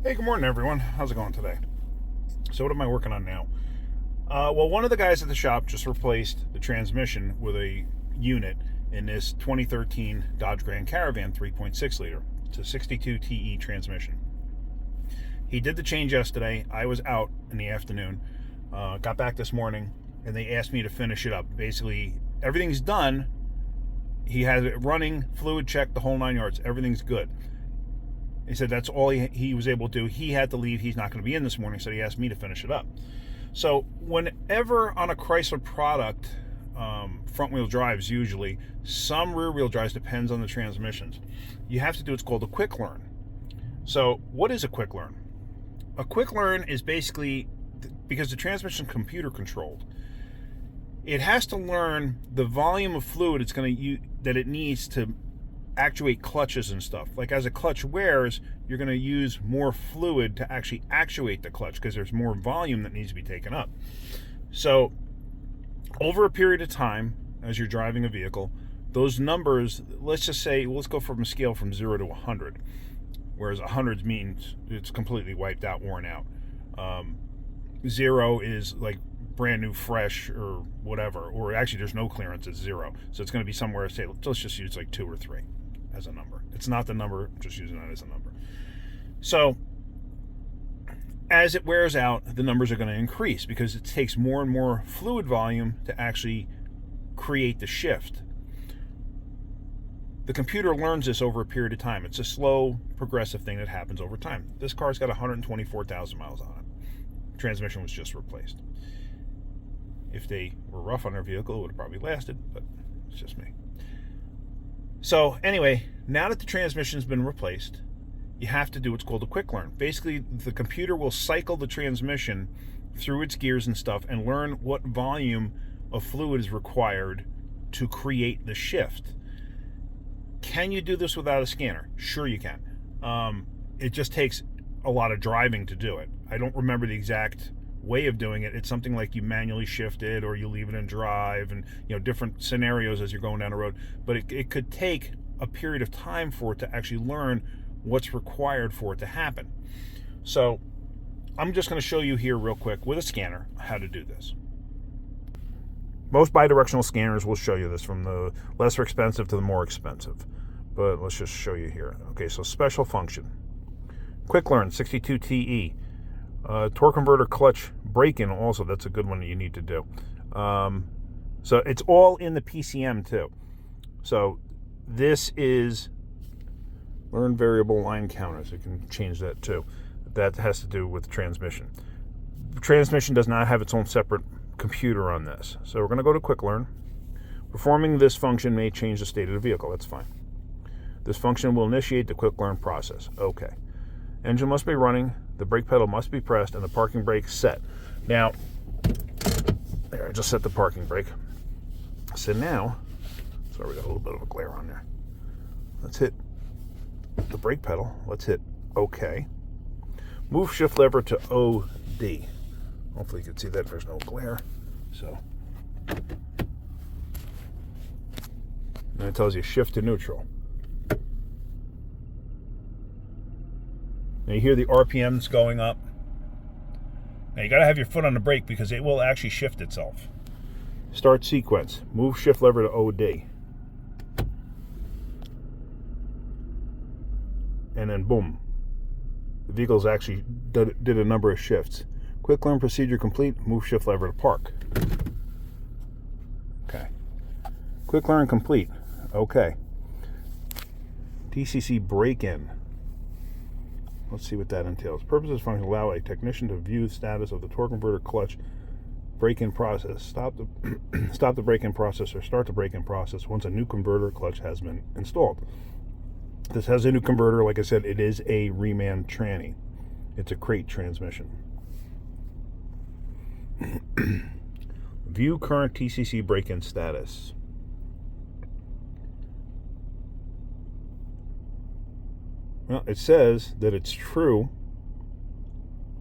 Hey, good morning, everyone. How's it going today? So, what am I working on now? Well, one of the guys at the shop just replaced the transmission with a unit in this 2013 Dodge Grand Caravan 3.6 liter. It's a 62 TE transmission. He did the change yesterday. I was out in the afternoon. Got back this morning, and they asked me to finish it up. Basically, everything's done. He has it running, fluid checked, the whole 9 yards. Everything's good. He said that's all he was able to do. He had to leave. He's not going to be in this morning, so he asked me to finish it up. So whenever on a Chrysler product, front-wheel drives usually, some rear-wheel drives, depends on the transmissions, you have to do what's called a quick learn. So what is a quick learn? A quick learn is basically, because the transmission is computer controlled, it has to learn the volume of fluid it's going to use, that it needs to actuate clutches and stuff. Like as a clutch wears, you're going to use more fluid to actually actuate the clutch because there's more volume that needs to be taken up. So over a period of time, as you're driving a vehicle, those numbers, let's just say, let's go from a scale from 0 to 100, whereas 100 means it's completely wiped out, worn out. 0 is like brand new, fresh, or whatever, or actually there's no clearance at 0, so it's going to be somewhere, say, let's just use like 2 or 3 as a number. It's not the number, I'm just using that as a number. So as it wears out, the numbers are going to increase because it takes more and more fluid volume to actually create the shift. The computer learns this over a period of time. It's a slow, progressive thing that happens over time. This car's got 124,000 miles on it. Transmission was just replaced. If they were rough on their vehicle, it would have probably lasted, but it's just me. So anyway, now that the transmission's been replaced, you have to do what's called a quick learn. Basically, the computer will cycle the transmission through its gears and stuff and learn what volume of fluid is required to create the shift. Can you do this without a scanner? Sure you can. It just takes a lot of driving to do it. I don't remember the exact way of doing it. It's something like you manually shift it or you leave it in drive, and different scenarios as you're going down the road. But it could take a period of time for it to actually learn what's required for it to happen. So I'm just going to show you here real quick with a scanner how to do this. Most bidirectional scanners will show you this, from the lesser expensive to the more expensive, but let's just show you here. Okay, so special function, quick learn 62 TE. Torque converter clutch break-in also, that's a good one that you need to do. So it's all in the PCM too. So this is learn variable line counters. You can change that too. That has to do with transmission. Transmission does not have its own separate computer on this. So we're going to go to quick learn. Performing this function may change the state of the vehicle. That's fine. This function will initiate the quick learn process. Okay. Engine must be running, the brake pedal must be pressed, and the parking brake set. Now, there, I just set the parking brake. So now, sorry, we got a little bit of a glare on there. Let's hit the brake pedal. Let's hit OK. Move shift lever to OD. Hopefully you can see that there's no glare. So, and it tells you shift to neutral. Now you hear the RPMs going up. Now you got to have your foot on the brake because it will actually shift itself. Start sequence. Move shift lever to OD. And then boom. The vehicle's actually did a number of shifts. Quick learn procedure complete. Move shift lever to park. Okay. Quick learn complete. Okay. TCC break-in. Let's see what that entails. Purposes of function allow a technician to view the status of the torque converter clutch break-in process. Stop the break-in process or start the break-in process once a new converter clutch has been installed. This has a new converter. Like I said, it is a reman tranny. It's a crate transmission. View current TCC break-in status. Well, it says that it's true,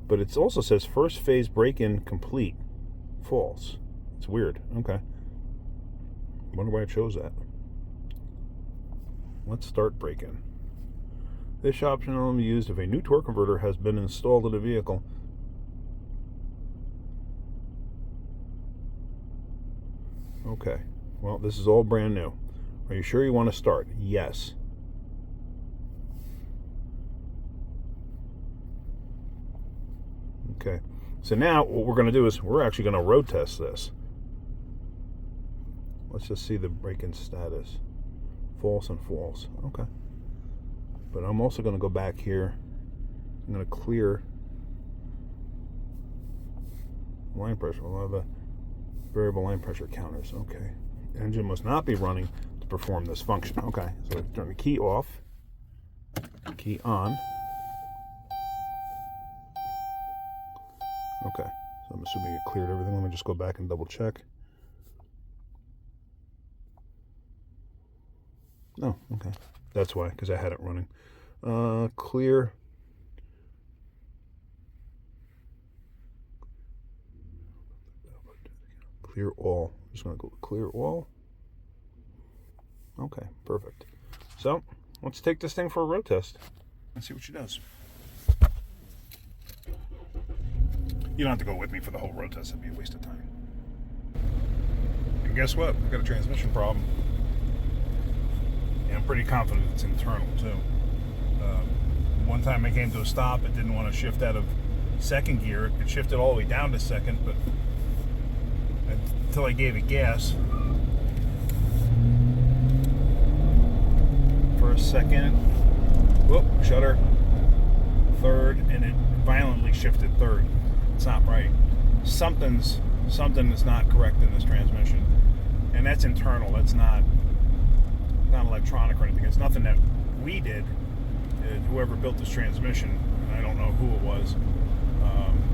but it also says first phase break-in complete. False. It's weird. Okay. Wonder why it shows that. Let's start break-in. This option will be used if a new torque converter has been installed in the vehicle. Okay, well, this is all brand new. Are you sure you want to start? Yes. Okay, so now what we're going to do is we're actually going to road test this. Let's just see the braking status. False and false. Okay. But I'm also going to go back here. I'm going to clear line pressure. We'll have a variable line pressure counters. Okay. Engine must not be running to perform this function. Okay. So turn the key off. Key on. Okay. So I'm assuming it cleared everything. Let me just go back and double check. Oh, okay. That's why, because I had it running. Clear. Clear all. I'm just going to go clear all. Okay, perfect. So, let's take this thing for a road test and see what she does. You don't have to go with me for the whole road test. That'd be a waste of time. And guess what? We've got a transmission problem. And I'm pretty confident it's internal, too. One time I came to a stop, it didn't want to shift out of second gear. It shifted all the way down to second, but until I gave it gas. First, second, whoop, shutter, third, and it violently shifted third. It's not right. Something is not correct in this transmission, and that's internal. That's not electronic or anything. It's nothing that we did. Whoever built this transmission, I don't know who it was.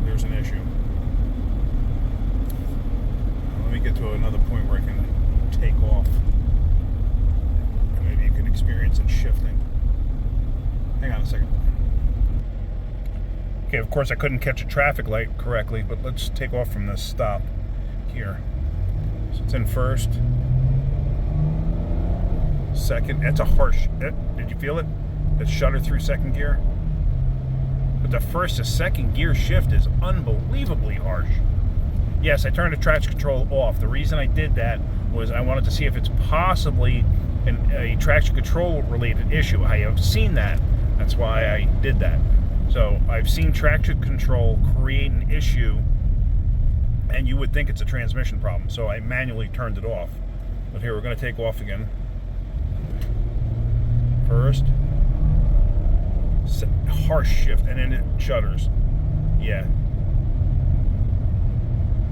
There's an issue. Let me get to another point where I can take off. And maybe you can experience it shifting. Hang on a second. Okay, of course I couldn't catch a traffic light correctly, but let's take off from this stop here. So it's in first. Second. That's a harsh. Did you feel it? The shutter through second gear. But the first to second gear shift is unbelievably harsh. Yes, I turned the traction control off. The reason I did that was I wanted to see if it's possibly a traction control related issue. I have seen that. That's why I did that. So I've seen traction control create an issue, and you would think it's a transmission problem. So I manually turned it off. But here, we're going to take off again. First. Harsh shift, and then it shutters. Yeah.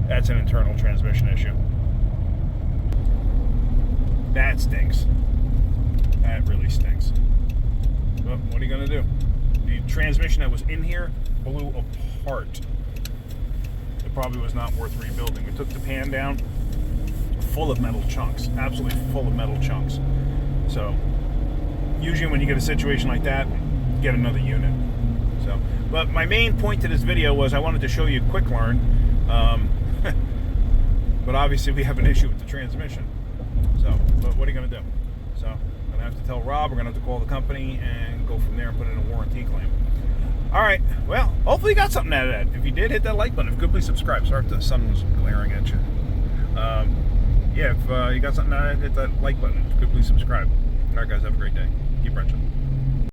That's an internal transmission issue. That stinks. That really stinks. Well, what are you going to do? The transmission that was in here blew apart. It probably was not worth rebuilding. We took the pan down, full of metal chunks. Absolutely full of metal chunks. So, usually when you get a situation like that, get another unit. So, but my main point to this video was I wanted to show you quick learn. But obviously we have an issue with the transmission. So, but what are you going to do? So, I'm going to have to tell Rob, we're going to have to call the company and go from there and put in a warranty claim. Alright, well, hopefully you got something out of that. If you did, hit that like button. If you could, please subscribe. Sorry if the sun was glaring at you. Yeah, if you got something out of it, hit that like button. If you could, please subscribe. Alright guys, have a great day. Keep wrenching.